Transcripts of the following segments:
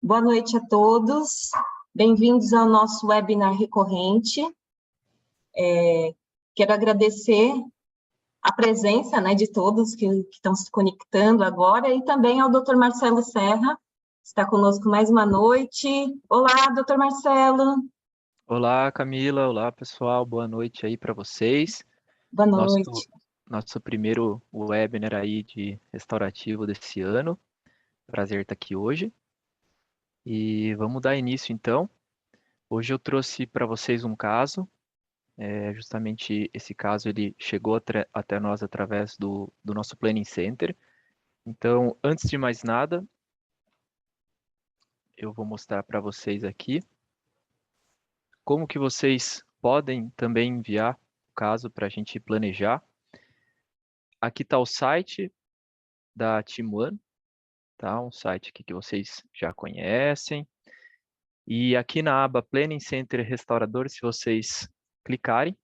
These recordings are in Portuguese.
Boa noite a todos, bem-vindos ao nosso webinar recorrente. Quero agradecer a presença, de todos que estão se conectando agora e também ao Dr. Marcelo Serra, que está conosco mais uma noite. Olá, Dr. Marcelo. Olá, Camila. Olá, pessoal. Boa noite aí para vocês. Boa noite. Nosso primeiro webinar aí de restaurativo desse ano. Prazer estar aqui hoje. E vamos dar início, então. Hoje eu trouxe para vocês um caso. Justamente esse caso ele chegou até nós através do nosso Planning Center. Então, antes de mais nada, eu vou mostrar para vocês aqui como que vocês podem também enviar o caso para a gente planejar. Aqui está o site da Team One, tá? Um site aqui que vocês já conhecem. E aqui na aba Planning Center Restaurador, se vocês clicarem,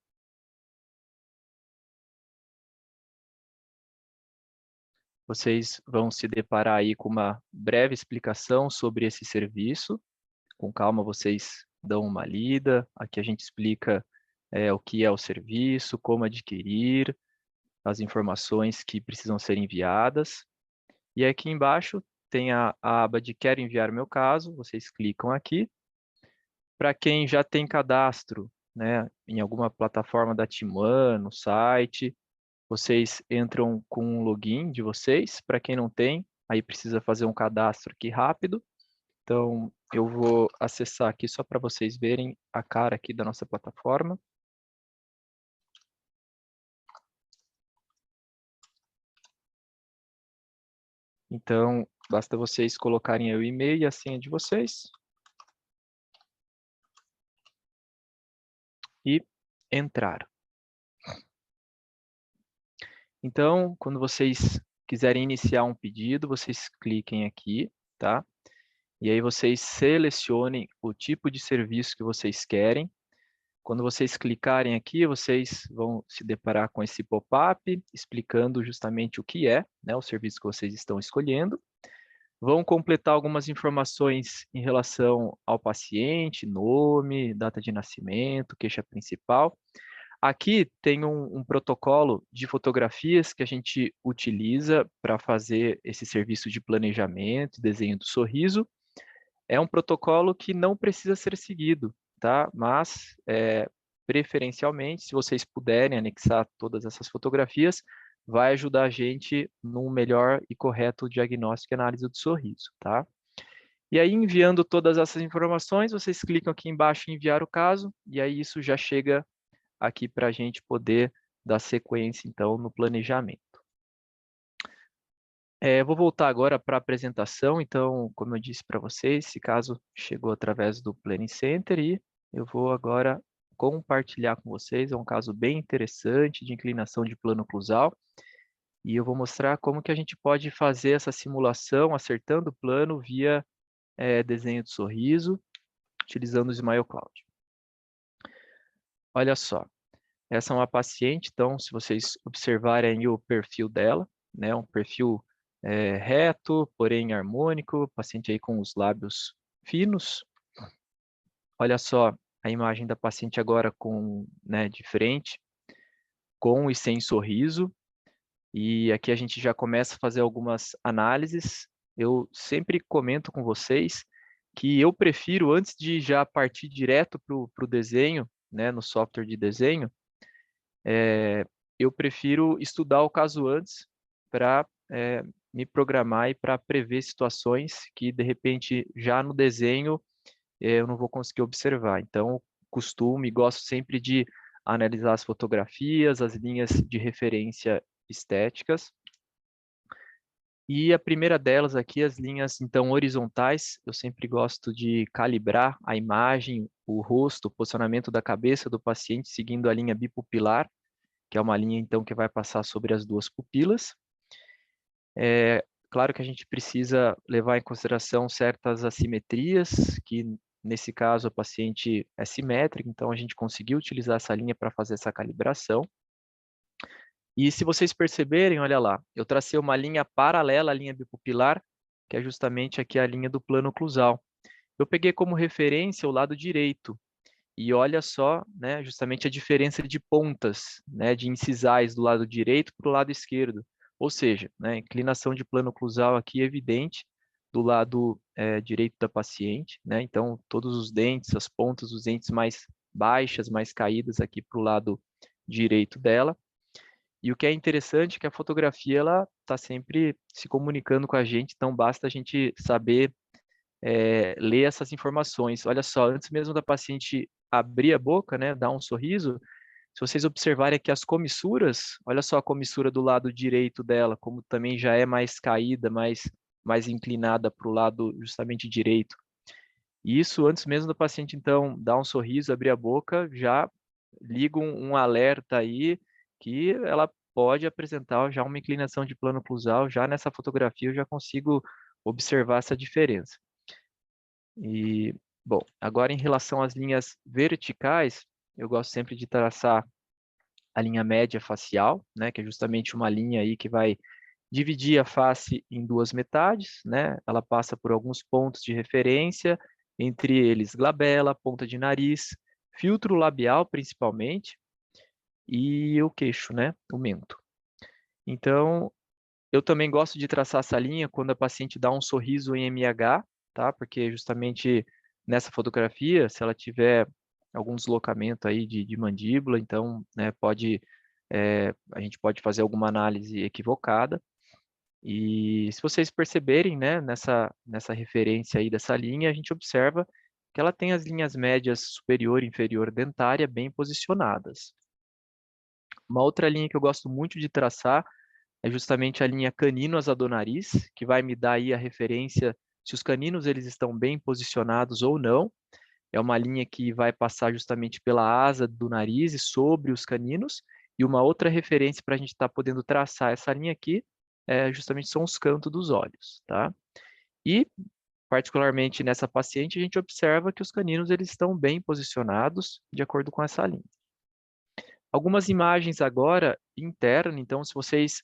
vocês vão se deparar aí com uma breve explicação sobre esse serviço. Com calma, vocês dão uma lida. Aqui a gente explica o que é o serviço, como adquirir, as informações que precisam ser enviadas. E aqui embaixo tem a aba de Quero enviar meu caso, vocês clicam aqui. Para quem já tem cadastro, em alguma plataforma da Team One, no site, vocês entram com o login de vocês. Para quem não tem, aí precisa fazer um cadastro aqui rápido. Então, eu vou acessar aqui só para vocês verem a cara aqui da nossa plataforma. Então, basta vocês colocarem o e-mail e a senha de vocês. E entrar. Então, quando vocês quiserem iniciar um pedido, vocês cliquem aqui, tá? E aí vocês selecionem o tipo de serviço que vocês querem. Quando vocês clicarem aqui, vocês vão se deparar com esse pop-up explicando justamente o que é, o serviço que vocês estão escolhendo. Vão completar algumas informações em relação ao paciente, nome, data de nascimento, queixa principal. Aqui tem um protocolo de fotografias que a gente utiliza para fazer esse serviço de planejamento, desenho do sorriso. É um protocolo que não precisa ser seguido, tá? Mas, preferencialmente, se vocês puderem anexar todas essas fotografias, vai ajudar a gente num melhor e correto diagnóstico e análise do sorriso, tá? E aí, enviando todas essas informações, vocês clicam aqui embaixo em enviar o caso, e aí isso já chega aqui para a gente poder dar sequência, então, no planejamento. Vou voltar agora para a apresentação. Então, como eu disse para vocês, esse caso chegou através do Planning Center e eu vou agora compartilhar com vocês. É um caso bem interessante de inclinação de plano oclusal e eu vou mostrar como que a gente pode fazer essa simulação acertando o plano via desenho de sorriso, utilizando o Smile Cloud. Olha só, essa é uma paciente, então, se vocês observarem o perfil dela, um perfil reto, porém harmônico, paciente aí com os lábios finos. Olha só a imagem da paciente agora de frente, com e sem sorriso. E aqui a gente já começa a fazer algumas análises. Eu sempre comento com vocês que eu prefiro, antes de já partir direto para o desenho, no software de desenho, eu prefiro estudar o caso antes para me programar e para prever situações que, de repente, já no desenho eu não vou conseguir observar. Então, costumo e gosto sempre de analisar as fotografias, as linhas de referência estéticas. E a primeira delas aqui, as linhas, então, horizontais, eu sempre gosto de calibrar a imagem, o rosto, o posicionamento da cabeça do paciente, seguindo a linha bipupilar, que é uma linha, então, que vai passar sobre as duas pupilas. Claro que a gente precisa levar em consideração certas assimetrias, que nesse caso a paciente é simétrica, então a gente conseguiu utilizar essa linha para fazer essa calibração. E se vocês perceberem, olha lá, eu tracei uma linha paralela à linha bipupilar, que é justamente aqui a linha do plano oclusal. Eu peguei como referência o lado direito, e olha só, né, justamente a diferença de pontas, né, de incisais do lado direito para o lado esquerdo. Ou seja, né, inclinação de plano oclusal aqui evidente do lado direito da paciente, né? Então, todos os dentes, as pontas dos dentes mais baixas, mais caídas aqui para o lado direito dela. E o que é interessante é que a fotografia ela está sempre se comunicando com a gente, então basta a gente saber ler essas informações. Olha só, antes mesmo da paciente abrir a boca, né, dar um sorriso, se vocês observarem aqui as comissuras, olha só a comissura do lado direito dela, como também já é mais caída, mais inclinada para o lado justamente direito. E isso antes mesmo da paciente, então, dar um sorriso, abrir a boca, já liga um alerta aí que ela pode apresentar já uma inclinação de plano oclusal. Já nessa fotografia eu já consigo observar essa diferença. E, bom, agora em relação às linhas verticais, eu gosto sempre de traçar a linha média facial, né, que é justamente uma linha aí que vai dividir a face em duas metades, né? Ela passa por alguns pontos de referência, entre eles glabela, ponta de nariz, filtro labial principalmente, e o queixo, né? O mento. Então, eu também gosto de traçar essa linha quando a paciente dá um sorriso em MH, tá? Porque justamente nessa fotografia, se ela tiver algum deslocamento aí de mandíbula, então, né, a gente pode fazer alguma análise equivocada. E se vocês perceberem, né, nessa referência aí dessa linha, a gente observa que ela tem as linhas médias superior e inferior dentária bem posicionadas. Uma outra linha que eu gosto muito de traçar é justamente a linha canino-asadonariz, que vai me dar aí a referência se os caninos eles estão bem posicionados ou não. É uma linha que vai passar justamente pela asa do nariz e sobre os caninos. E uma outra referência para a gente estar podendo traçar essa linha aqui justamente são os cantos dos olhos, tá? E particularmente nessa paciente a gente observa que os caninos eles estão bem posicionados de acordo com essa linha. Algumas imagens agora internas, então se vocês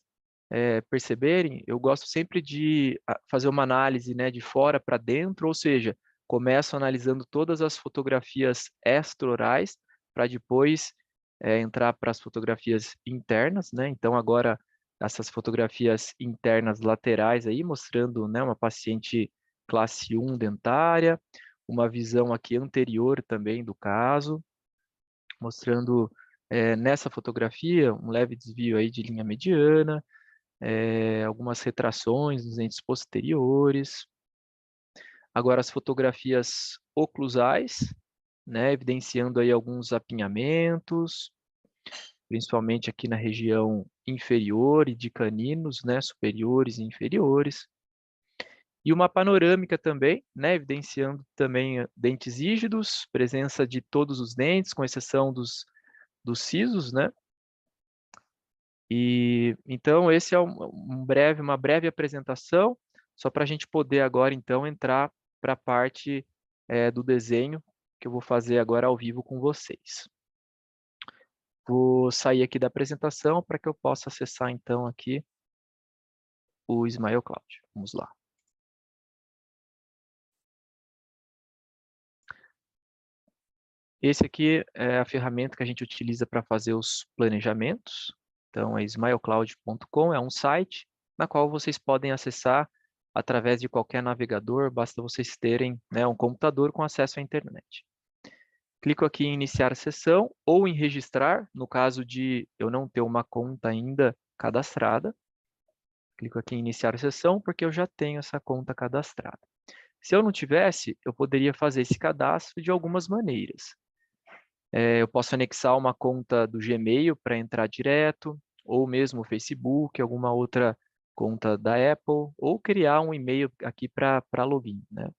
perceberem, eu gosto sempre de fazer uma análise, né, de fora para dentro, ou seja, começo analisando todas as fotografias extraorais para depois entrar para as fotografias internas, né? Então agora essas fotografias internas laterais aí mostrando, né, uma paciente classe 1 dentária, uma visão aqui anterior também do caso, mostrando nessa fotografia um leve desvio aí de linha mediana, algumas retrações nos dentes posteriores. Agora as fotografias oclusais, né, evidenciando aí alguns apinhamentos, principalmente aqui na região inferior e de caninos, né, superiores e inferiores. E uma panorâmica também, né, evidenciando também dentes rígidos, presença de todos os dentes, com exceção dos sisos, né? E então esse é uma breve apresentação, só para a gente poder agora então entrar para a parte do desenho que eu vou fazer agora ao vivo com vocês. Vou sair aqui da apresentação para que eu possa acessar então aqui o Smile Cloud. Vamos lá. Esse aqui é a ferramenta que a gente utiliza para fazer os planejamentos. Então é smilecloud.com, é um site na qual vocês podem acessar através de qualquer navegador, basta vocês terem, né, um computador com acesso à internet. Clico aqui em iniciar sessão ou em registrar, no caso de eu não ter uma conta ainda cadastrada. Clico aqui em iniciar sessão porque eu já tenho essa conta cadastrada. Se eu não tivesse, eu poderia fazer esse cadastro de algumas maneiras. Eu posso anexar uma conta do Gmail para entrar direto, ou mesmo o Facebook, alguma outra conta da Apple, ou criar um e-mail aqui para login, né?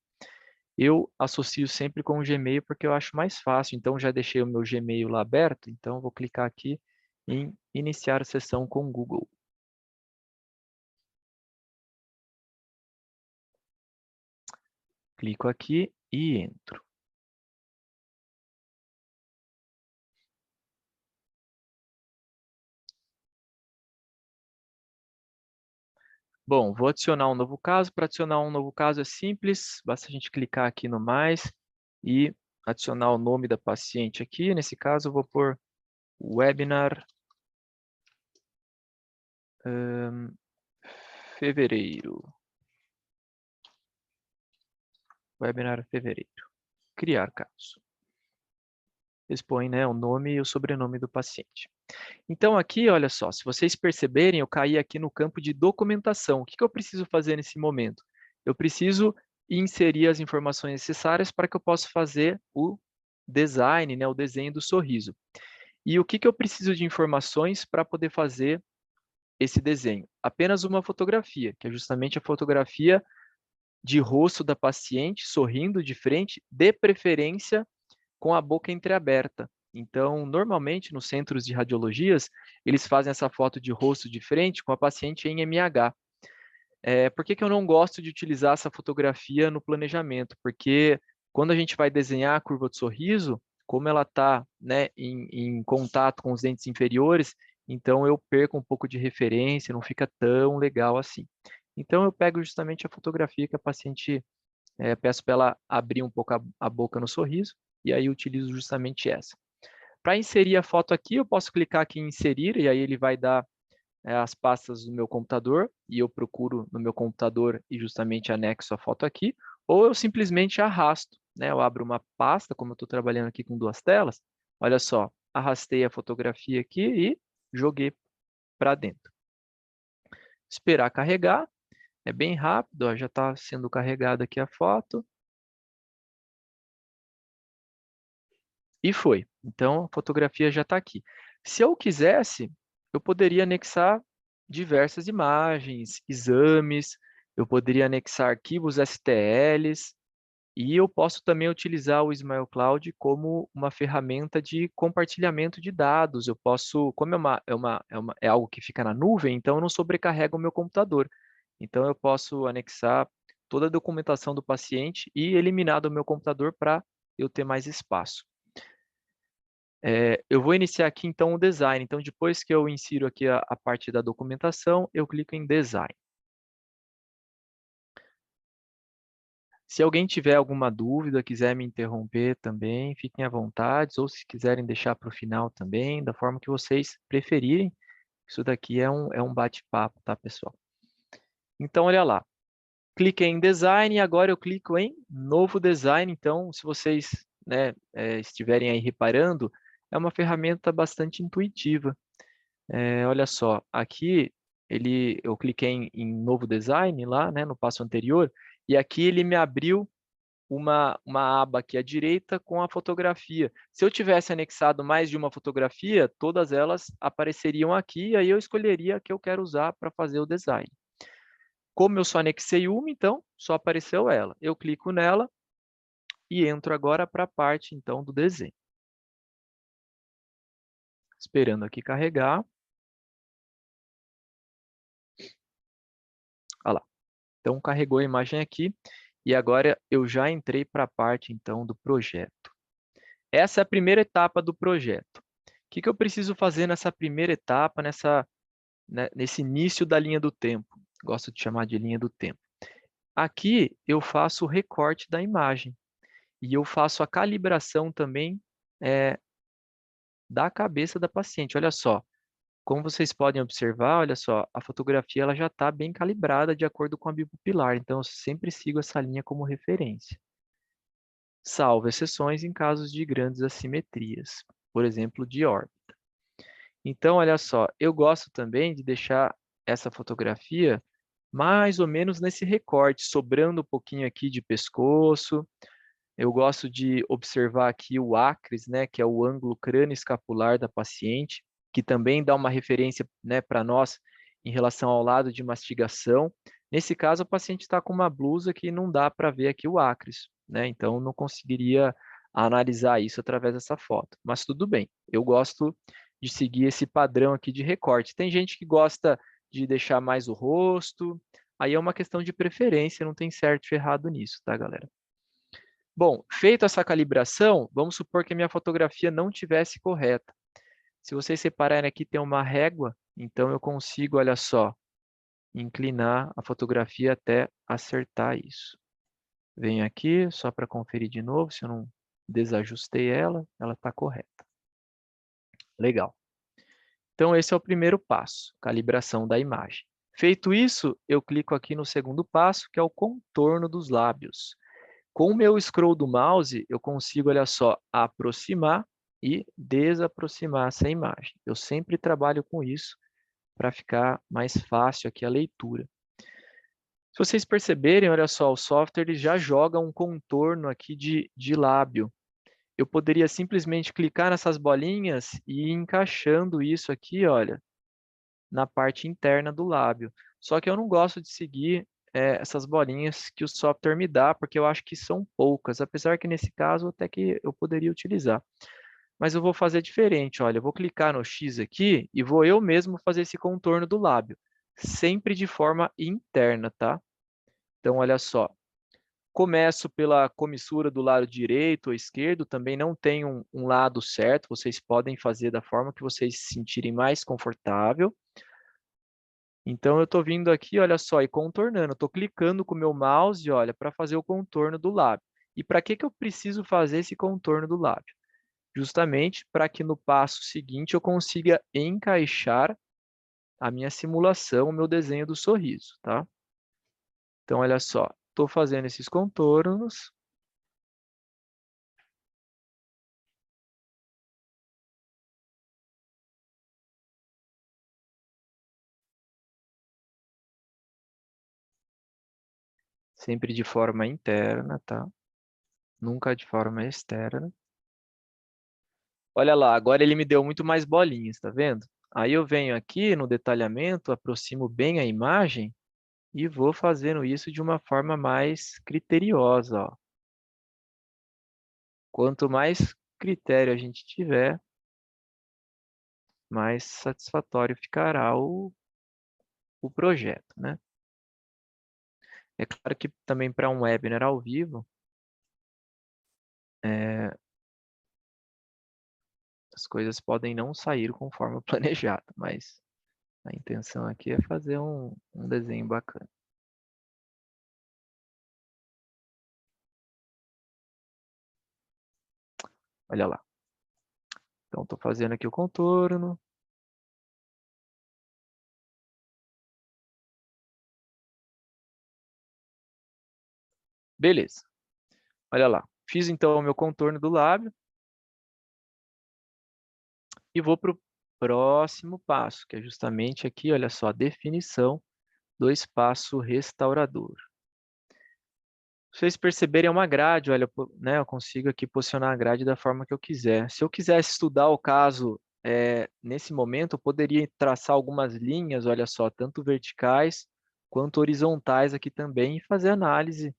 Eu associo sempre com o Gmail porque eu acho mais fácil, então já deixei o meu Gmail lá aberto, então vou clicar aqui em iniciar sessão com o Google. Clico aqui e entro. Bom, vou adicionar um novo caso. Para adicionar um novo caso é simples, basta a gente clicar aqui no mais e adicionar o nome da paciente aqui. Nesse caso, eu vou pôr webinar fevereiro. Webinar fevereiro. Criar caso. Expõe, né, o nome e o sobrenome do paciente. Então, aqui, olha só, se vocês perceberem, eu caí aqui no campo de documentação. O que eu preciso fazer nesse momento? Eu preciso inserir as informações necessárias para que eu possa fazer o design, né, o desenho do sorriso. E o que eu preciso de informações para poder fazer esse desenho? Apenas uma fotografia, que é justamente a fotografia de rosto da paciente, sorrindo de frente, de preferência com a boca entreaberta. Então, normalmente, nos centros de radiologias, eles fazem essa foto de rosto de frente com a paciente em MH. Por que eu não gosto de utilizar essa fotografia no planejamento? Porque quando a gente vai desenhar a curva de sorriso, como ela está, né, em contato com os dentes inferiores, então eu perco um pouco de referência, não fica tão legal assim. Então, eu pego justamente a fotografia que a paciente, peço para ela abrir um pouco a boca no sorriso, e aí eu utilizo justamente essa. Para inserir a foto aqui, eu posso clicar aqui em inserir, e aí ele vai dar as pastas do meu computador, e eu procuro no meu computador e justamente anexo a foto aqui, ou eu simplesmente arrasto, né? Eu abro uma pasta, como eu estou trabalhando aqui com 2 telas, olha só, arrastei a fotografia aqui e joguei para dentro. Esperar carregar, é bem rápido, ó, já está sendo carregada aqui a foto. E foi. Então, a fotografia já está aqui. Se eu quisesse, eu poderia anexar diversas imagens, exames, eu poderia anexar arquivos STLs, e eu posso também utilizar o Smile Cloud como uma ferramenta de compartilhamento de dados. Eu posso, como é algo que fica na nuvem, então eu não sobrecarrego o meu computador. Então, eu posso anexar toda a documentação do paciente e eliminar do meu computador para eu ter mais espaço. Eu vou iniciar aqui, então, o design. Então, depois que eu insiro aqui a parte da documentação, eu clico em Design. Se alguém tiver alguma dúvida, quiser me interromper também, fiquem à vontade, ou se quiserem deixar para o final também, da forma que vocês preferirem. Isso daqui é um bate-papo, tá, pessoal? Então, olha lá. Cliquei em Design e agora eu clico em Novo Design. Então, se vocês, né, estiverem aí reparando, é uma ferramenta bastante intuitiva. Olha só, aqui eu cliquei em Novo Design lá, né, no passo anterior, e aqui ele me abriu uma aba aqui à direita com a fotografia. Se eu tivesse anexado mais de uma fotografia, todas elas apareceriam aqui, e aí eu escolheria a que eu quero usar para fazer o design. Como eu só anexei uma, então, só apareceu ela. Eu clico nela e entro agora para a parte, então, do desenho. Esperando aqui carregar. Olha lá. Então, carregou a imagem aqui e agora eu já entrei para a parte, então, do projeto. Essa é a primeira etapa do projeto. O que eu preciso fazer nessa primeira etapa, nesse início da linha do tempo? Gosto de chamar de linha do tempo. Aqui eu faço o recorte da imagem e eu faço a calibração também da cabeça da paciente. Olha só, como vocês podem observar, olha só, a fotografia ela já está bem calibrada de acordo com a bipupilar, então eu sempre sigo essa linha como referência. Salvo exceções em casos de grandes assimetrias, por exemplo, de órbita. Então, olha só, eu gosto também de deixar essa fotografia mais ou menos nesse recorte, sobrando um pouquinho aqui de pescoço. Eu gosto de observar aqui o acres, né, que é o ângulo crânio-escapular da paciente, que também dá uma referência, né, para nós em relação ao lado de mastigação. Nesse caso, a paciente está com uma blusa que não dá para ver aqui o acres, né, então não conseguiria analisar isso através dessa foto. Mas tudo bem, eu gosto de seguir esse padrão aqui de recorte. Tem gente que gosta de deixar mais o rosto, aí é uma questão de preferência, não tem certo e errado nisso, tá, galera? Bom, feita essa calibração, vamos supor que a minha fotografia não tivesse correta. Se vocês separarem aqui, tem uma régua, então eu consigo, olha só, inclinar a fotografia até acertar isso. Venho aqui só para conferir de novo se eu não desajustei ela está correta. Legal. Então, esse é o primeiro passo, calibração da imagem. Feito isso, eu clico aqui no segundo passo, que é o contorno dos lábios. Com o meu scroll do mouse, eu consigo, olha só, aproximar e desaproximar essa imagem. Eu sempre trabalho com isso para ficar mais fácil aqui a leitura. Se vocês perceberem, olha só, o software ele já joga um contorno aqui de lábio. Eu poderia simplesmente clicar nessas bolinhas e ir encaixando isso aqui, olha, na parte interna do lábio. Só que eu não gosto de seguir essas bolinhas que o software me dá, porque eu acho que são poucas, apesar que nesse caso até que eu poderia utilizar. Mas eu vou fazer diferente, olha, eu vou clicar no X aqui e vou eu mesmo fazer esse contorno do lábio, sempre de forma interna, tá? Então, olha só, começo pela comissura do lado direito ou esquerdo, também não tem um lado certo, vocês podem fazer da forma que vocês se sentirem mais confortável. Então, eu estou vindo aqui, olha só, e contornando. Estou clicando com o meu mouse, olha, para fazer o contorno do lábio. E para que eu preciso fazer esse contorno do lábio? Justamente para que no passo seguinte eu consiga encaixar a minha simulação, o meu desenho do sorriso, tá? Então, olha só, estou fazendo esses contornos. Sempre de forma interna, tá? Nunca de forma externa. Olha lá, agora ele me deu muito mais bolinhas, tá vendo? Aí eu venho aqui no detalhamento, aproximo bem a imagem e vou fazendo isso de uma forma mais criteriosa, ó. Quanto mais critério a gente tiver, mais satisfatório ficará o projeto, né? É claro que também para um webinar ao vivo, as coisas podem não sair conforme o planejado, mas a intenção aqui é fazer um desenho bacana. Olha lá. Então, estou fazendo aqui o contorno. Beleza. Olha lá. Fiz, então, o meu contorno do lábio. E vou para o próximo passo, que é justamente aqui, olha só, a definição do espaço restaurador. Se vocês perceberem, é uma grade, olha, né, eu consigo aqui posicionar a grade da forma que eu quiser. Se eu quisesse estudar o caso nesse momento, eu poderia traçar algumas linhas, olha só, tanto verticais quanto horizontais aqui também, e fazer análise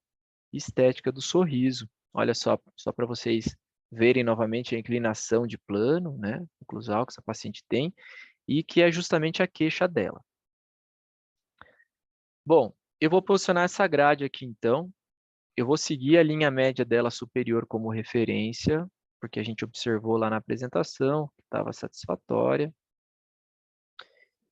estética do sorriso. Olha só para vocês verem novamente a inclinação de plano, né, oclusal que essa paciente tem, e que é justamente a queixa dela. Bom, eu vou posicionar essa grade aqui então. Eu vou seguir a linha média dela superior como referência, porque a gente observou lá na apresentação que estava satisfatória.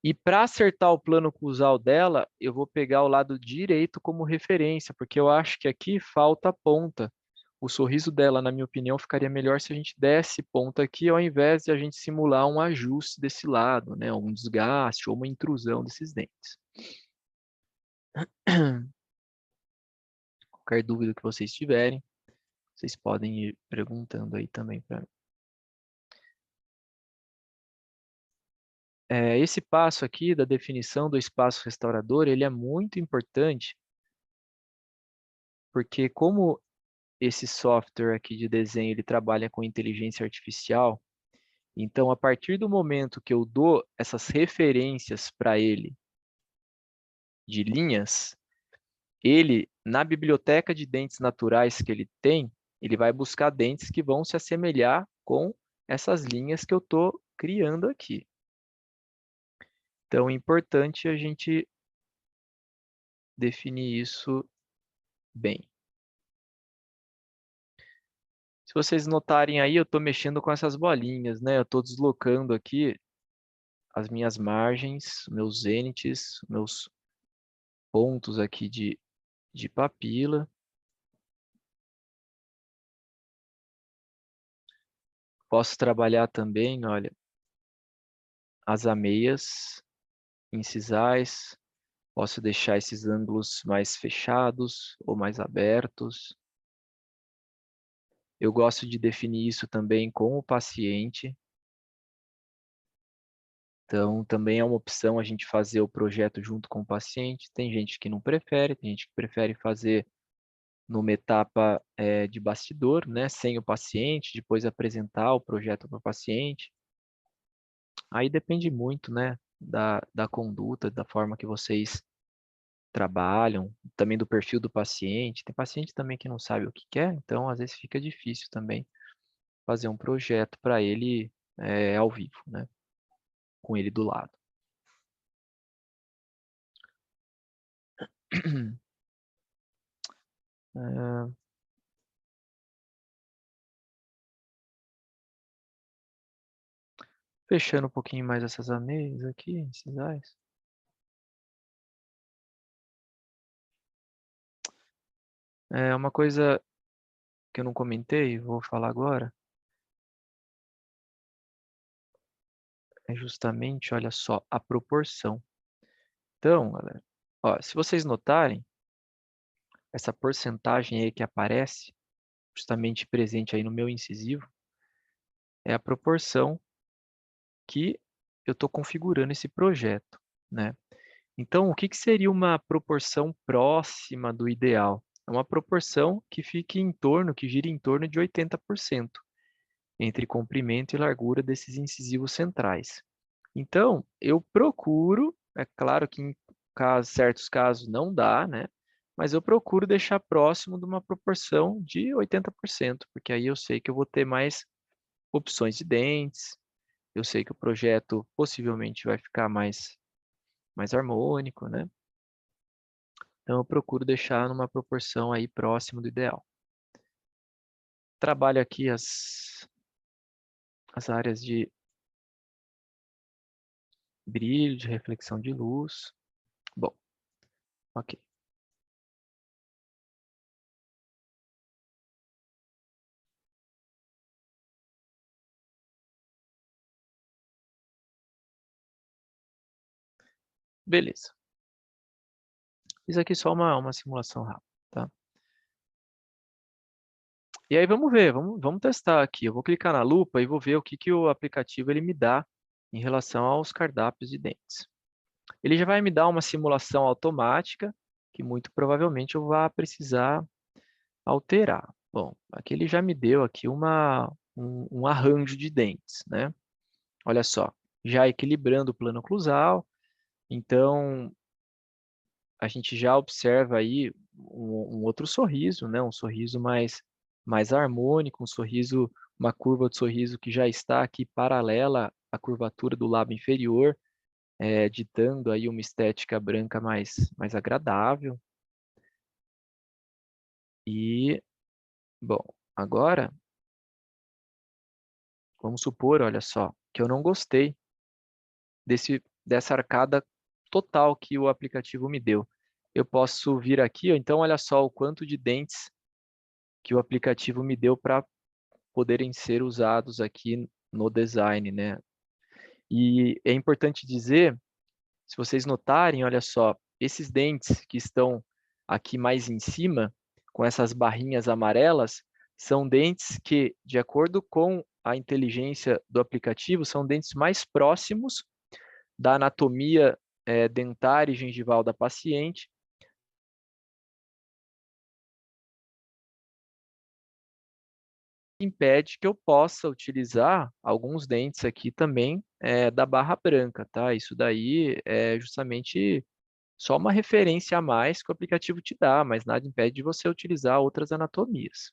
E para acertar o plano oclusal dela, eu vou pegar o lado direito como referência, porque eu acho que aqui falta ponta. O sorriso dela, na minha opinião, ficaria melhor se a gente desse ponta aqui, ao invés de a gente simular um ajuste desse lado, né? Um desgaste ou uma intrusão desses dentes. Qualquer dúvida que vocês tiverem, vocês podem ir perguntando aí também para mim. Esse passo aqui da definição do espaço restaurador, ele é muito importante, porque como esse software aqui de desenho, ele trabalha com inteligência artificial, então, a partir do momento que eu dou essas referências para ele de linhas, ele, na biblioteca de dentes naturais que ele tem, ele vai buscar dentes que vão se assemelhar com essas linhas que eu estou criando aqui. Então, é importante a gente definir isso bem. Se vocês notarem aí, eu estou mexendo com essas bolinhas, né? Eu estou deslocando aqui as minhas margens, meus zênites, meus pontos aqui de papila. Posso trabalhar também, olha, as ameias incisais. Posso deixar esses ângulos mais fechados ou mais abertos. Eu gosto de definir isso também com o paciente. Então, também é uma opção a gente fazer o projeto junto com o paciente. Tem gente que não prefere, tem gente que prefere fazer numa etapa de bastidor, né, sem o paciente, depois apresentar o projeto para o paciente. Aí depende muito, né, da conduta, da forma que vocês trabalham, também do perfil do paciente. Tem paciente também que não sabe o que quer, então às vezes fica difícil também fazer um projeto para ele ao vivo, né, com ele do lado. Fechando um pouquinho mais essas ameias aqui, incisais. Uma coisa que eu não comentei, vou falar agora, é justamente, olha só, a proporção. Então, galera, ó, se vocês notarem, essa porcentagem aí que aparece, justamente presente aí no meu incisivo, é a proporção que eu estou configurando esse projeto, né? Então, o que seria uma proporção próxima do ideal? É uma proporção que fique em torno, que gira em torno de 80% entre comprimento e largura desses incisivos centrais. Então, eu procuro, é claro que em certos casos não dá, né? Mas eu procuro deixar próximo de uma proporção de 80%, porque aí eu sei que eu vou ter mais opções de dentes, eu sei que o projeto possivelmente vai ficar mais harmônico, né? Então, eu procuro deixar numa proporção aí próximo do ideal. Trabalho aqui as áreas de brilho, de reflexão de luz. Bom, ok. Beleza. Fiz aqui só uma simulação rápida, tá? E aí vamos ver, vamos testar aqui. Eu vou clicar na lupa e vou ver o que o aplicativo ele me dá em relação aos cardápios de dentes. Ele já vai me dar uma simulação automática, que muito provavelmente eu vá precisar alterar. Bom, aqui ele já me deu aqui um arranjo de dentes, né? Olha só, já equilibrando o plano oclusal, então a gente já observa aí um outro sorriso, né? Um sorriso mais harmônico, um sorriso, uma curva de sorriso que já está aqui paralela à curvatura do lábio inferior, ditando aí uma estética branca mais agradável. E, bom, agora, vamos supor, olha só, que eu não gostei dessa arcada total que o aplicativo me deu. Eu posso vir aqui, ó, então olha só o quanto de dentes que o aplicativo me deu para poderem ser usados aqui no design, né? E é importante dizer, se vocês notarem, olha só, esses dentes que estão aqui mais em cima, com essas barrinhas amarelas, são dentes que, de acordo com a inteligência do aplicativo, são dentes mais próximos da anatomia dentária e gengival da paciente. Impede que eu possa utilizar alguns dentes aqui também da barra branca, tá? Isso daí é justamente só uma referência a mais que o aplicativo te dá, mas nada impede de você utilizar outras anatomias.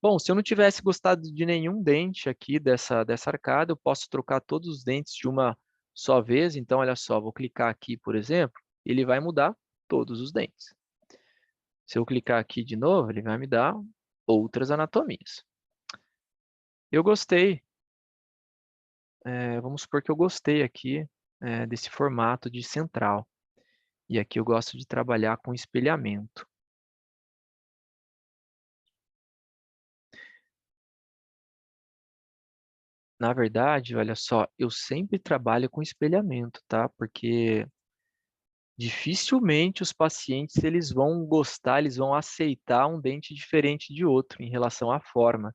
Bom, se eu não tivesse gostado de nenhum dente aqui dessa arcada, eu posso trocar todos os dentes de uma só vez. Então, olha só, vou clicar aqui, por exemplo, ele vai mudar todos os dentes. Se eu clicar aqui de novo, ele vai me dar outras anatomias. Eu gostei, vamos supor que eu gostei aqui desse formato de central. E aqui eu gosto de trabalhar com espelhamento. Na verdade, olha só, eu sempre trabalho com espelhamento, tá? Porque dificilmente os pacientes eles vão gostar, eles vão aceitar um dente diferente de outro em relação à forma.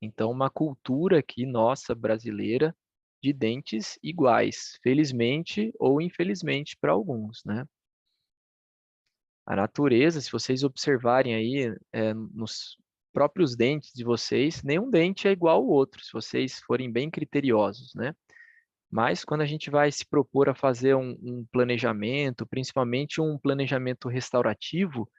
Então, uma cultura aqui nossa brasileira de dentes iguais, felizmente ou infelizmente para alguns, né? A natureza, se vocês observarem aí nos próprios dentes de vocês, nenhum dente é igual ao outro, se vocês forem bem criteriosos, né? Mas quando a gente vai se propor a fazer um planejamento, principalmente um planejamento restaurativo,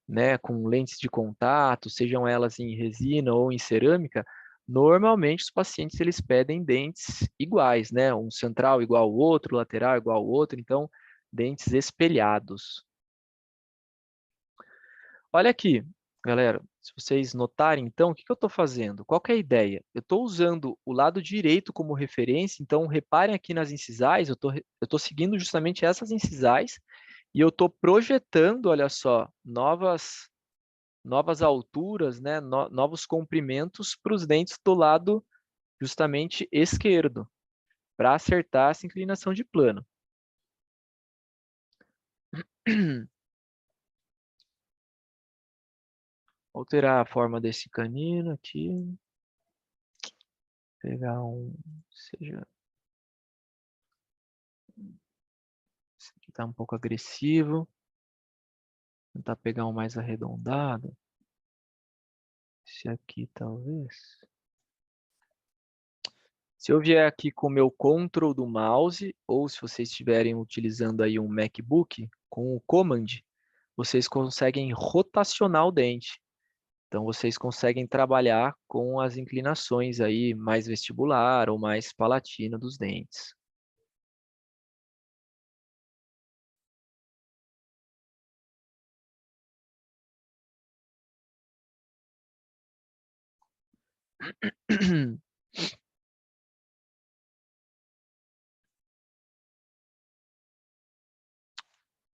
né, com lentes de contato, sejam elas em resina ou em cerâmica, normalmente os pacientes eles pedem dentes iguais, né, um central igual ao outro, lateral igual ao outro, então dentes espelhados. Olha aqui, galera, se vocês notarem, então, o que que eu estou fazendo? Qual que é a ideia? Eu estou usando o lado direito como referência, então reparem aqui nas incisais, eu estou seguindo justamente essas incisais e eu estou projetando, olha só, novas alturas, né, novos comprimentos para os dentes do lado justamente esquerdo, para acertar essa inclinação de plano. Alterar a forma desse canino aqui. Pegar seja, esse aqui está um pouco agressivo. Tentar pegar um mais arredondado. Esse aqui talvez. Se eu vier aqui com o meu control do mouse, ou se vocês estiverem utilizando aí um MacBook, com o Command, vocês conseguem rotacionar o dente. Então, vocês conseguem trabalhar com as inclinações aí mais vestibular ou mais palatina dos dentes.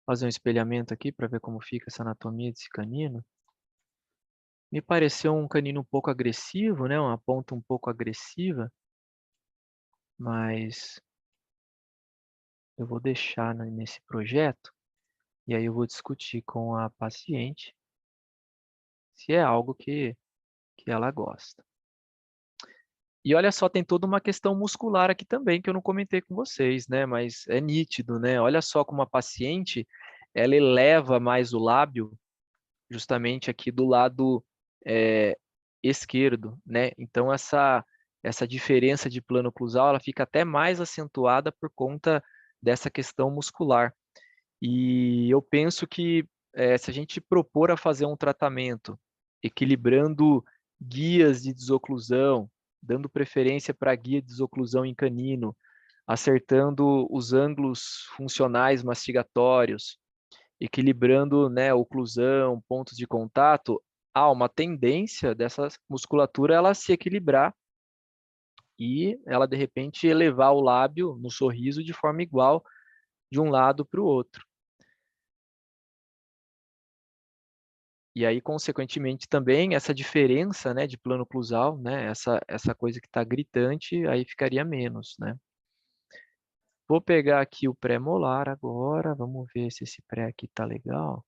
Fazer um espelhamento aqui para ver como fica essa anatomia desse canino. Me pareceu um canino um pouco agressivo, né? Uma ponta um pouco agressiva, mas eu vou deixar nesse projeto e aí eu vou discutir com a paciente se é algo que ela gosta. E olha só, tem toda uma questão muscular aqui também que eu não comentei com vocês, né? Mas é nítido, né? Olha só como a paciente ela eleva mais o lábio justamente aqui do lado esquerdo, né? Então essa diferença de plano oclusal ela fica até mais acentuada por conta dessa questão muscular. E eu penso que se a gente propor a fazer um tratamento equilibrando guias de desoclusão, dando preferência para guia de desoclusão em canino, acertando os ângulos funcionais mastigatórios, equilibrando, né, oclusão, pontos de contato, há uma tendência dessa musculatura ela se equilibrar e ela de repente elevar o lábio no sorriso de forma igual de um lado para o outro. E aí, consequentemente, também essa diferença, né, de plano oclusal, né, essa coisa que está gritante, aí ficaria menos, né? Vou pegar aqui o pré-molar agora, vamos ver se esse pré aqui tá legal.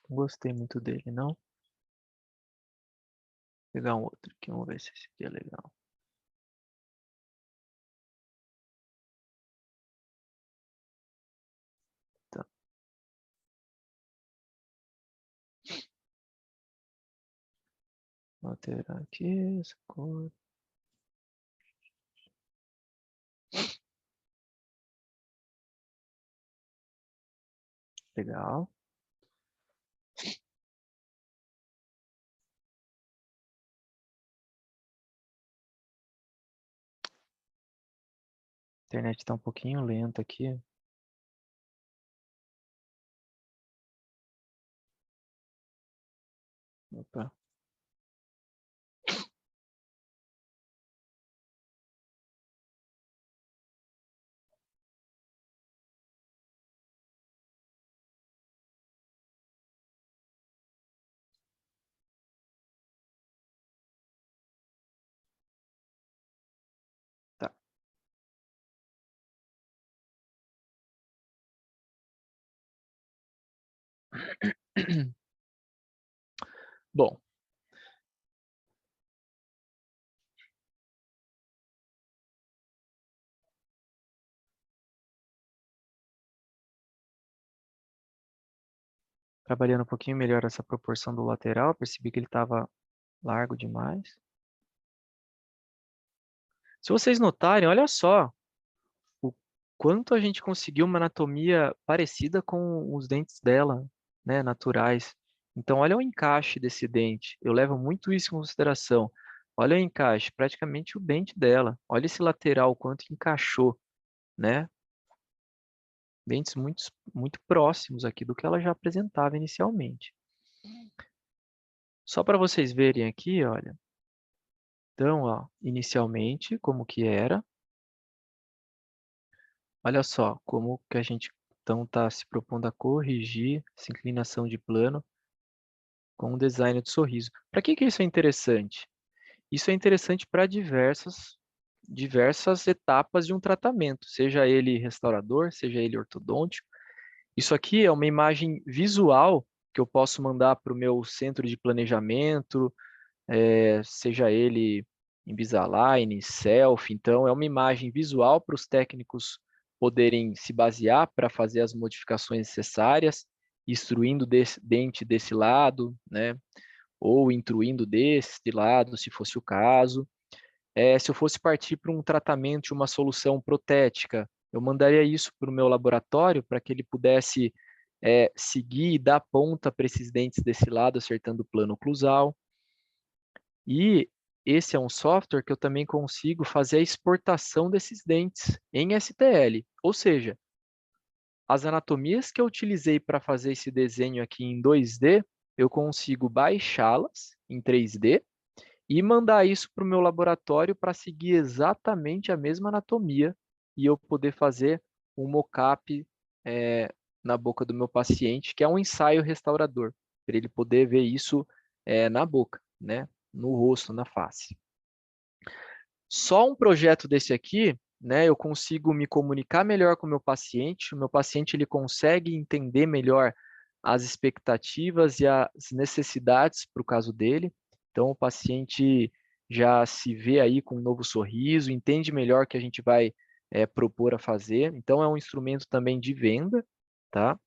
Não gostei muito dele, não. Vou pegar um outro aqui, vamos ver se esse aqui é legal. Tá. Vou alterar aqui essa cor. Legal. A internet está um pouquinho lenta aqui. Opa. Bom, trabalhando um pouquinho melhor essa proporção do lateral, percebi que ele estava largo demais. Se vocês notarem, olha só o quanto a gente conseguiu uma anatomia parecida com os dentes dela, né, naturais. Então, olha o encaixe desse dente. Eu levo muito isso em consideração. Olha o encaixe, praticamente o dente dela. Olha esse lateral, o quanto encaixou, né? Dentes muito próximos aqui do que ela já apresentava inicialmente. Só para vocês verem aqui, olha. Então, ó, inicialmente, como que era. Olha só como que a gente então está se propondo a corrigir essa inclinação de plano com o design do sorriso. Para que isso é interessante? Isso é interessante para diversas etapas de um tratamento, seja ele restaurador, seja ele ortodôntico. Isso aqui é uma imagem visual que eu posso mandar para o meu centro de planejamento, seja ele Invisalign, Selfie. Então, é uma imagem visual para os técnicos poderem se basear para fazer as modificações necessárias, extruindo dente desse lado, né? Ou intruindo desse lado, se fosse o caso. Se eu fosse partir para um tratamento, uma solução protética, eu mandaria isso para o meu laboratório para que ele pudesse seguir e dar ponta para esses dentes desse lado, acertando o plano oclusal. E esse é um software que eu também consigo fazer a exportação desses dentes em STL. Ou seja, as anatomias que eu utilizei para fazer esse desenho aqui em 2D, eu consigo baixá-las em 3D e mandar isso para o meu laboratório para seguir exatamente a mesma anatomia e eu poder fazer um mockup na boca do meu paciente, que é um ensaio restaurador, para ele poder ver isso na boca, né? No rosto, na face. Só um projeto desse aqui, né, eu consigo me comunicar melhor com o meu paciente ele consegue entender melhor as expectativas e as necessidades para o caso dele. Então, o paciente já se vê aí com um novo sorriso, entende melhor o que a gente vai propor a fazer. Então, é um instrumento também de venda, tá?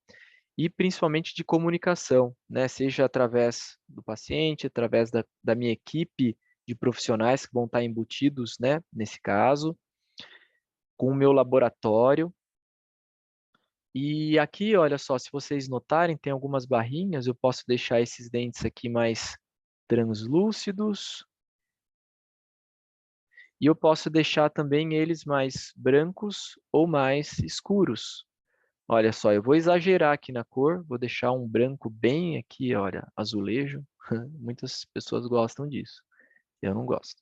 E principalmente de comunicação, né? Seja através do paciente, através da minha equipe de profissionais que vão estar embutidos, né, nesse caso, com o meu laboratório. E aqui, olha só, se vocês notarem, tem algumas barrinhas, eu posso deixar esses dentes aqui mais translúcidos. E eu posso deixar também eles mais brancos ou mais escuros. Olha só, eu vou exagerar aqui na cor, vou deixar um branco bem aqui, olha, azulejo. Muitas pessoas gostam disso, eu não gosto.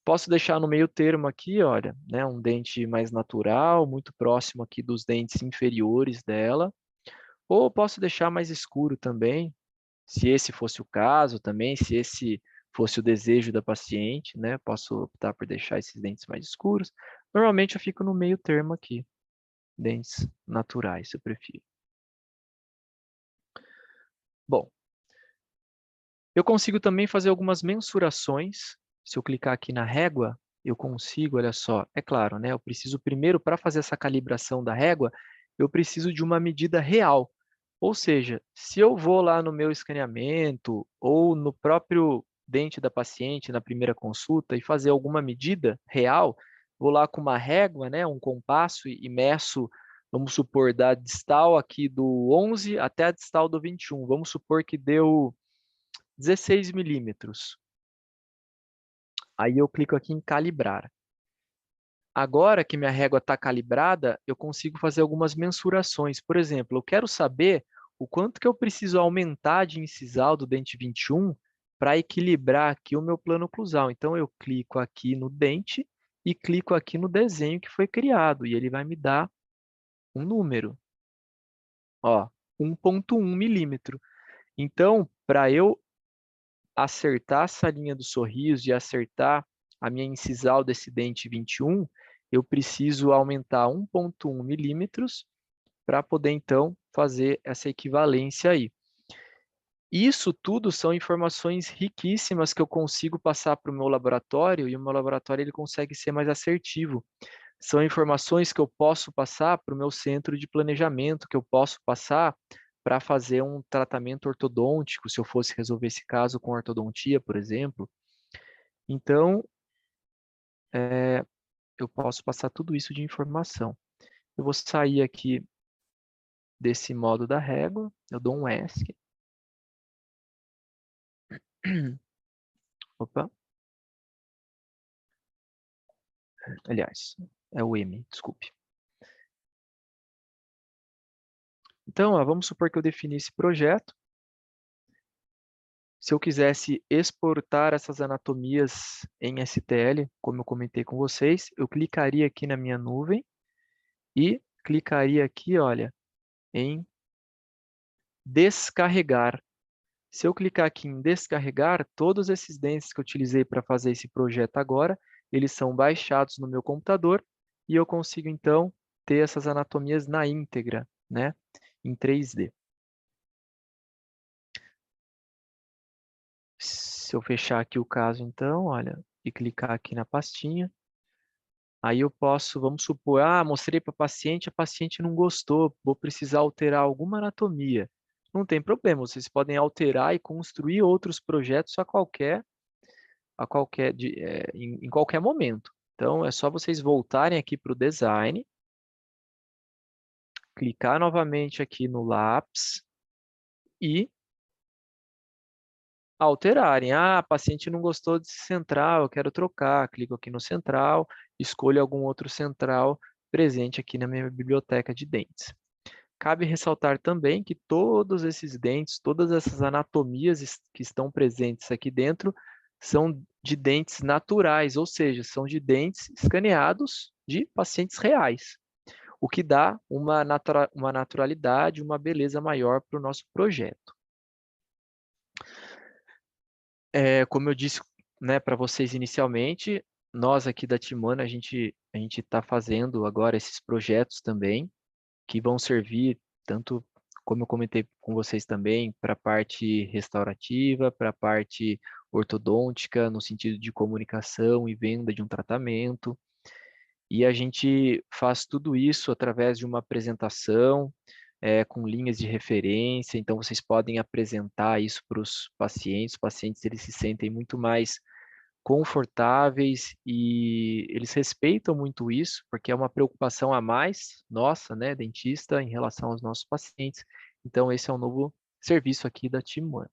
Posso deixar no meio termo aqui, olha, né, um dente mais natural, muito próximo aqui dos dentes inferiores dela. Ou posso deixar mais escuro também, se esse fosse o caso também, se esse fosse o desejo da paciente, né, posso optar por deixar esses dentes mais escuros. Normalmente eu fico no meio termo aqui, dentes naturais, eu prefiro. Bom, eu consigo também fazer algumas mensurações. Se eu clicar aqui na régua, eu consigo, olha só, é claro, né? Eu preciso primeiro, para fazer essa calibração da régua, eu preciso de uma medida real. Ou seja, se eu vou lá no meu escaneamento ou no próprio dente da paciente, na primeira consulta, e fazer alguma medida real, vou lá com uma régua, né, um compasso e meço, vamos supor, da distal aqui do 11 até a distal do 21. Vamos supor que deu 16 milímetros. Aí eu clico aqui em calibrar. Agora que minha régua está calibrada, eu consigo fazer algumas mensurações. Por exemplo, eu quero saber o quanto que eu preciso aumentar de incisal do dente 21 para equilibrar aqui o meu plano oclusal. Então, eu clico aqui no dente e clico aqui no desenho que foi criado. E ele vai me dar um número. Ó, 1,1 milímetro. Então, para eu acertar essa linha do sorriso e acertar a minha incisal desse dente 21, eu preciso aumentar 1,1 milímetros para poder, então, fazer essa equivalência aí. Isso tudo são informações riquíssimas que eu consigo passar para o meu laboratório, e o meu laboratório ele consegue ser mais assertivo. São informações que eu posso passar para o meu centro de planejamento, que eu posso passar para fazer um tratamento ortodôntico, se eu fosse resolver esse caso com ortodontia, por exemplo. Então, eu posso passar tudo isso de informação. Eu vou sair aqui desse modo da régua, eu dou um ESC. Opa. Aliás, é o M, desculpe. Então, vamos supor que eu defini esse projeto. Se eu quisesse exportar essas anatomias em STL, como eu comentei com vocês, eu clicaria aqui na minha nuvem e clicaria aqui, olha, em descarregar. Se eu clicar aqui em descarregar, todos esses dentes que eu utilizei para fazer esse projeto agora, eles são baixados no meu computador e eu consigo, então, ter essas anatomias na íntegra, né, em 3D. Se eu fechar aqui o caso, então, olha, e clicar aqui na pastinha, aí eu posso, vamos supor, mostrei para a paciente não gostou, vou precisar alterar alguma anatomia. Não tem problema, vocês podem alterar e construir outros projetos em qualquer momento. Então, é só vocês voltarem aqui para o design, clicar novamente aqui no lápis e alterarem. A paciente não gostou desse central, eu quero trocar. Clico aqui no central, escolho algum outro central presente aqui na minha biblioteca de dentes. Cabe ressaltar também que todos esses dentes, todas essas anatomias que estão presentes aqui dentro, são de dentes naturais, ou seja, são de dentes escaneados de pacientes reais, o que dá uma naturalidade, uma beleza maior para o nosso projeto. Como eu disse, né, para vocês inicialmente, nós aqui da Timana, a gente está fazendo agora esses projetos também, que vão servir tanto, como eu comentei com vocês também, para a parte restaurativa, para a parte ortodôntica, no sentido de comunicação e venda de um tratamento. E a gente faz tudo isso através de uma apresentação, com linhas de referência, então vocês podem apresentar isso para os pacientes eles se sentem muito mais confortáveis e eles respeitam muito isso, porque é uma preocupação a mais nossa, né, dentista, em relação aos nossos pacientes. Então, esse é um novo serviço aqui da Team One.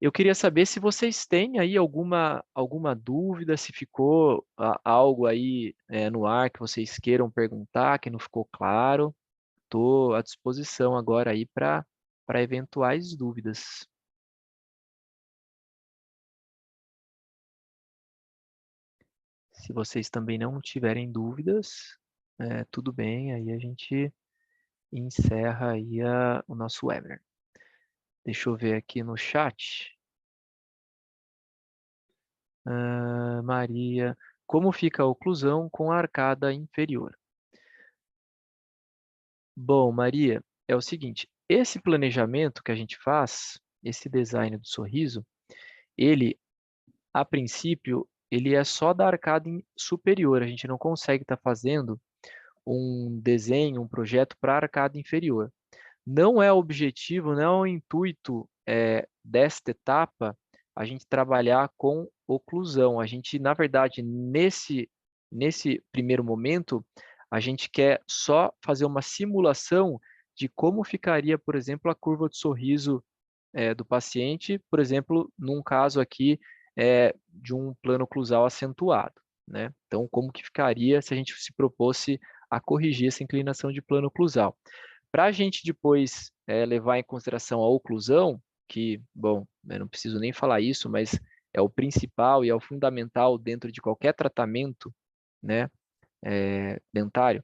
Eu queria saber se vocês têm aí alguma dúvida, se ficou algo aí no ar que vocês queiram perguntar, que não ficou claro. Estou à disposição agora aí para eventuais dúvidas. Se vocês também não tiverem dúvidas, tudo bem, aí a gente encerra aí o nosso webinar. Deixa eu ver aqui no chat. Maria, como fica a oclusão com a arcada inferior? Bom, Maria, é o seguinte, esse planejamento que a gente faz, esse design do sorriso, ele, a princípio, ele é só da arcada superior, a gente não consegue estar fazendo um desenho, um projeto para a arcada inferior. Não é o objetivo, não é o intuito desta etapa a gente trabalhar com oclusão. A gente, na verdade, nesse primeiro momento, a gente quer só fazer uma simulação de como ficaria, por exemplo, a curva de sorriso do paciente, por exemplo, num caso aqui de um plano oclusal acentuado, né? Então, como que ficaria se a gente se propôsse a corrigir essa inclinação de plano oclusal? Para a gente depois levar em consideração a oclusão, que, bom, eu não preciso nem falar isso, mas é o principal e é o fundamental dentro de qualquer tratamento, né, dentário,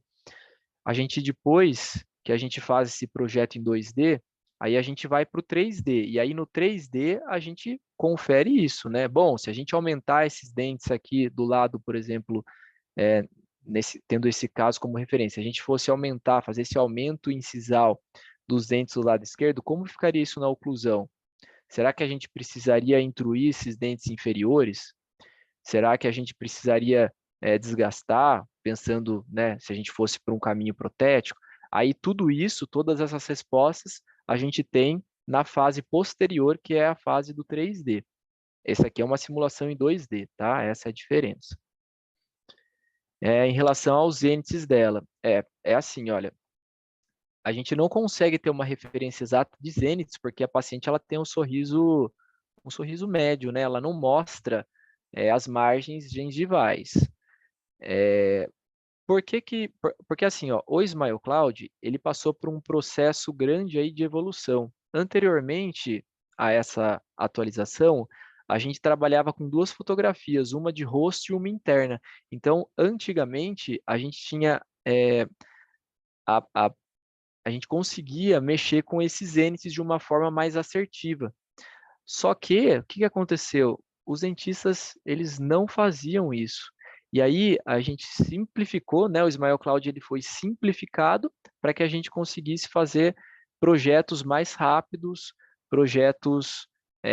a gente depois que a gente faz esse projeto em 2D, aí a gente vai para o 3D, e aí no 3D a gente confere isso, né? Bom, se a gente aumentar esses dentes aqui do lado, por exemplo, tendo esse caso como referência, se a gente fosse aumentar, fazer esse aumento incisal dos dentes do lado esquerdo, como ficaria isso na oclusão? Será que a gente precisaria intruir esses dentes inferiores? Será que a gente precisaria desgastar, pensando, né, se a gente fosse para um caminho protético? Aí tudo isso, todas essas respostas, a gente tem na fase posterior, que é a fase do 3D. Essa aqui é uma simulação em 2D, tá? Essa é a diferença. Em relação aos índices dela, é assim, olha, a gente não consegue ter uma referência exata de zênites, porque a paciente ela tem um sorriso médio, né? Ela não mostra as margens gengivais. Porque assim, ó, o Smile Cloud, ele passou por um processo grande aí de evolução. Anteriormente a essa atualização, a gente trabalhava com duas fotografias, uma de rosto e uma interna. Então, antigamente, a gente tinha a, a, a gente conseguia mexer com esses ênices de uma forma mais assertiva. Só que, o que aconteceu? Os dentistas, eles não faziam isso. E aí, a gente simplificou, né? O Smile Cloud ele foi simplificado para que a gente conseguisse fazer projetos mais rápidos, projetos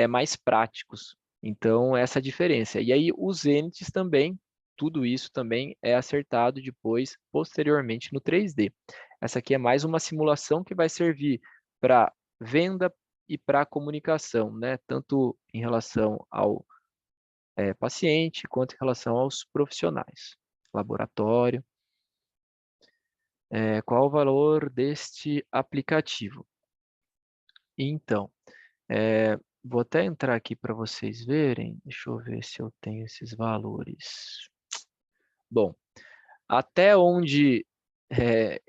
mais práticos. Então, essa é a diferença. E aí, os ênices também, tudo isso também é acertado depois, posteriormente, no 3D. Essa aqui é mais uma simulação que vai servir para venda e para a comunicação, né? Tanto em relação ao paciente quanto em relação aos profissionais. Laboratório. Qual o valor deste aplicativo? Então, vou até entrar aqui para vocês verem. Deixa eu ver se eu tenho esses valores. Bom, até onde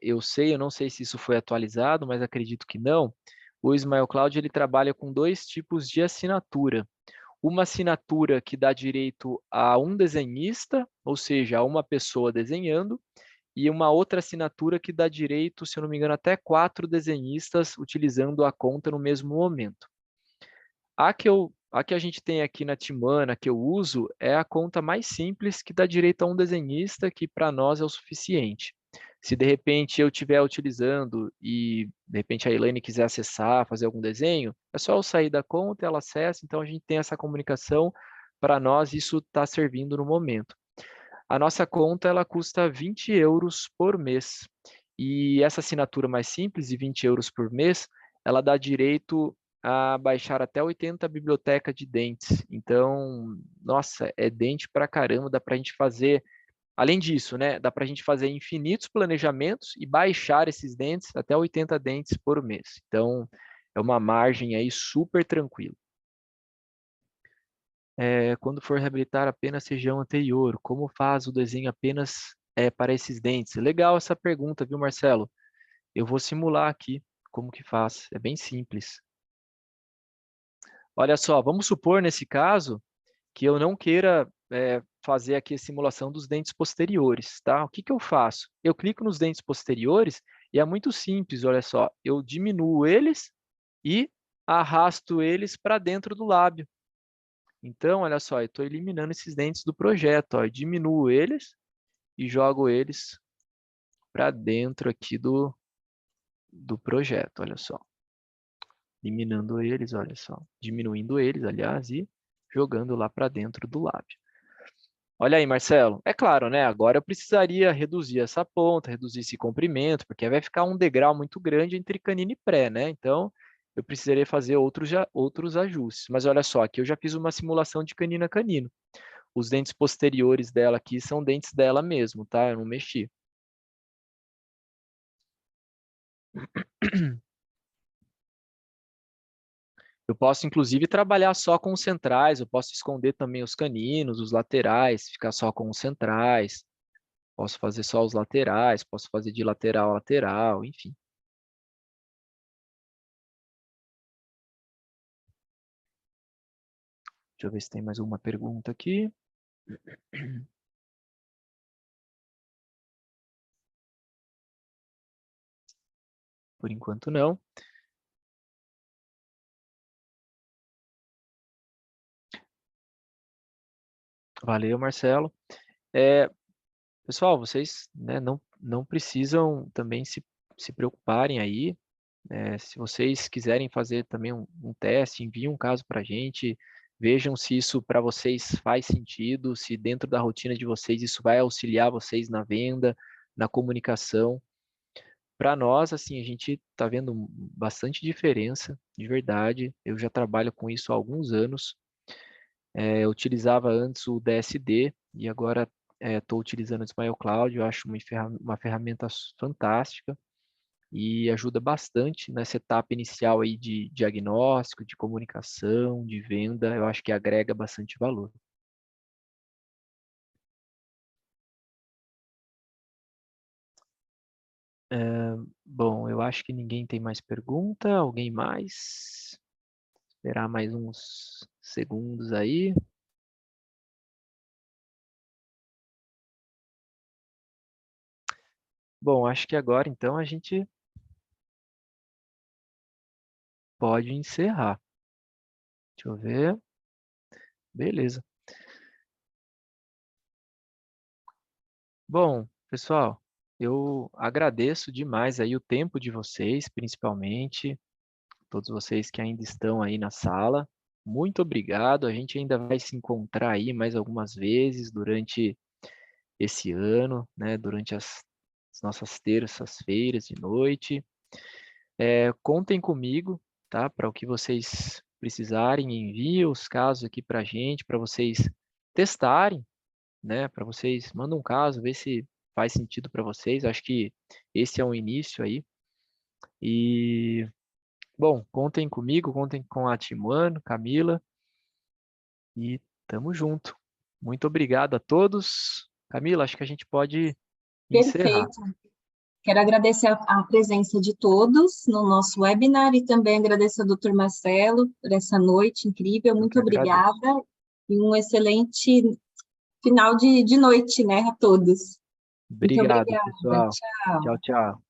eu sei, eu não sei se isso foi atualizado, mas acredito que não. O Smile Cloud ele trabalha com dois tipos de assinatura. Uma assinatura que dá direito a um desenhista, ou seja, a uma pessoa desenhando, e uma outra assinatura que dá direito, se eu não me engano, até 4 desenhistas utilizando a conta no mesmo momento. A que a gente tem aqui na Timana, que eu uso, é a conta mais simples, que dá direito a um desenhista, que para nós é o suficiente. Se de repente eu estiver utilizando e de repente a Elaine quiser acessar, fazer algum desenho, é só eu sair da conta, ela acessa, então a gente tem essa comunicação, para nós isso está servindo no momento. A nossa conta ela custa 20 euros por mês. E essa assinatura mais simples, de 20 euros por mês, ela dá direito a baixar até 80 bibliotecas de dentes. Então, nossa, é dente pra caramba, dá para a gente fazer. Além disso, né, dá para a gente fazer infinitos planejamentos e baixar esses dentes até 80 dentes por mês. Então, é uma margem aí super tranquila. Quando for reabilitar apenas região anterior, como faz o desenho apenas para esses dentes? Legal essa pergunta, viu, Marcelo? Eu vou simular aqui como que faz. É bem simples. Olha só, vamos supor nesse caso que eu não queira fazer aqui a simulação dos dentes posteriores, tá? O que que eu faço? Eu clico nos dentes posteriores e é muito simples, olha só. Eu diminuo eles e arrasto eles para dentro do lábio. Então, olha só, eu estou eliminando esses dentes do projeto. Ó, eu diminuo eles e jogo eles para dentro aqui do projeto, olha só. Eliminando eles, olha só. Diminuindo eles, aliás, e jogando lá para dentro do lábio. Olha aí, Marcelo. É claro, né? Agora eu precisaria reduzir essa ponta, reduzir esse comprimento, porque vai ficar um degrau muito grande entre canino e pré, né? Então, eu precisaria fazer outros ajustes. Mas olha só, aqui eu já fiz uma simulação de canino a canino. Os dentes posteriores dela aqui são dentes dela mesmo, tá? Eu não mexi. Eu posso, inclusive, trabalhar só com os centrais, eu posso esconder também os caninos, os laterais, ficar só com os centrais. Posso fazer só os laterais, posso fazer de lateral a lateral, enfim. Deixa eu ver se tem mais alguma pergunta aqui. Por enquanto, não. Valeu, Marcelo. pessoal, vocês, né, não precisam também se preocuparem aí. Se vocês quiserem fazer também um teste, enviem um caso para a gente, vejam se isso para vocês faz sentido, se dentro da rotina de vocês isso vai auxiliar vocês na venda, na comunicação. Para nós, assim, a gente está vendo bastante diferença, de verdade. Eu já trabalho com isso há alguns anos. Eu utilizava antes o DSD e agora estou utilizando o Smile Cloud. Eu acho uma ferramenta fantástica e ajuda bastante nessa etapa inicial aí de diagnóstico, de comunicação, de venda. Eu acho que agrega bastante valor. Bom, eu acho que ninguém tem mais pergunta. Alguém mais? Esperar mais uns segundos aí. Bom, acho que agora então a gente pode encerrar. Deixa eu ver. Beleza. Bom, pessoal, eu agradeço demais aí o tempo de vocês, principalmente, todos vocês que ainda estão aí na sala. Muito obrigado. A gente ainda vai se encontrar aí mais algumas vezes durante esse ano, né? Durante as nossas terças-feiras de noite. Contem comigo, tá? Para o que vocês precisarem, enviem os casos aqui para a gente, para vocês testarem, né? Para vocês, mandem um caso, ver se faz sentido para vocês. Acho que esse é um início aí. E, bom, contem comigo, contem com a Timuano, Camila, e tamo junto. Muito obrigado a todos. Camila, acho que a gente pode encerrar. Perfeito. Quero agradecer a presença de todos no nosso webinar e também agradecer ao Dr. Marcelo por essa noite incrível. Eu que Muito agradeço. obrigada e um excelente final de noite, né, a todos. Muito Obrigado, obrigada. pessoal. Tchau, Tchau. tchau.